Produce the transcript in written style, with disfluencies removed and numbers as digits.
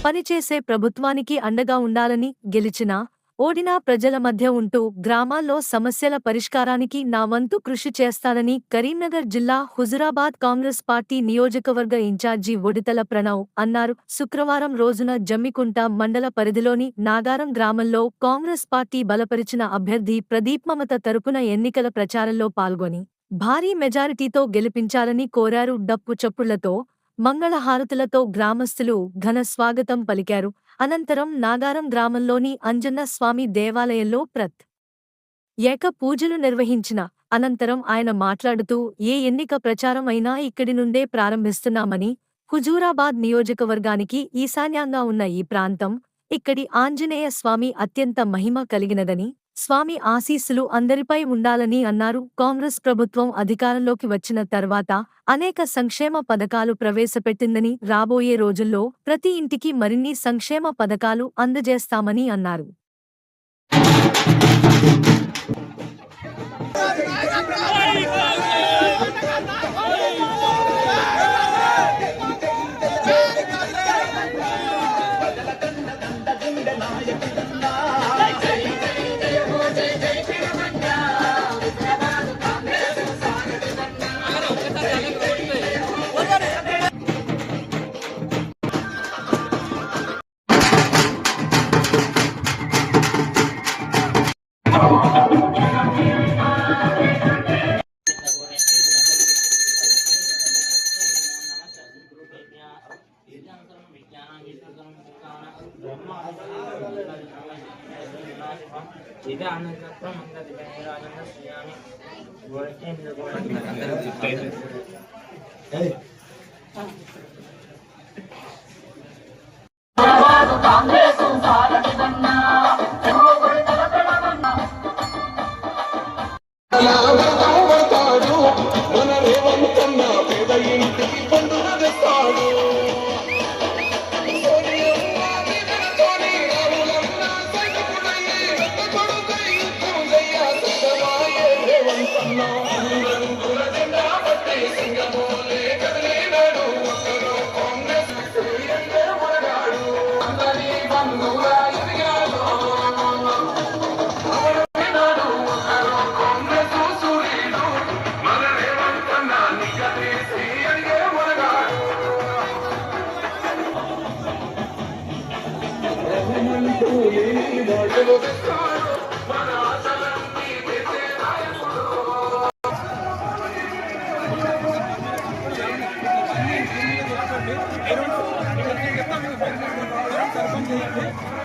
పనిచేసే ప్రభుత్వానికి అండగా ఉండాలని, గెలిచినా, ఓడినా ప్రజల మధ్య ఉంటూ గ్రామాల్లో సమస్యల పరిష్కారానికి నా వంతు కృషి చేస్తానని కరీంనగర్ జిల్లా హుజురాబాద్ కాంగ్రెస్ పార్టీ నియోజకవర్గ ఇన్ఛార్జి ఒడితల ప్రణవ్ అన్నారు. శుక్రవారం రోజున జమ్మికుంట మండల పరిధిలోని నాగారం గ్రామంలో కాంగ్రెస్ పార్టీ బలపరిచిన అభ్యర్థి ప్రదీప్ మమత తరపున ఎన్నికల ప్రచారంలో పాల్గొని భారీ మెజారిటీతో గెలిపించాలని కోరారు. డప్పు చప్పుళ్లతో, మంగళహారతులతో గ్రామస్తులు ఘన స్వాగతం పలికారు. అనంతరం నాగారం గ్రామంలోని అంజన్న స్వామి దేవాలయంలో ఏక పూజలు నిర్వహించిన అనంతరం ఆయన మాట్లాడుతూ ఏ ఎన్నిక ప్రచారం అయినా ఇక్కడి నుండే ప్రారంభిస్తున్నామని, హుజూరాబాద్ నియోజకవర్గానికి ఈశాన్యంగా ఉన్న ఈ ప్రాంతం, ఇక్కడి ఆంజనేయ స్వామి అత్యంత మహిమ కలిగినదని, స్వామి ఆశీస్సులు అందరిపై ఉండాలని అన్నారు. కాంగ్రెస్ ప్రభుత్వం అధికారంలోకి వచ్చిన తర్వాత అనేక సంక్షేమ పథకాలు ప్రవేశపెట్టిందని, రాబోయే రోజుల్లో ప్రతి ఇంటికి మరిన్ని సంక్షేమ పథకాలు అందజేస్తామని అన్నారు. I don't know.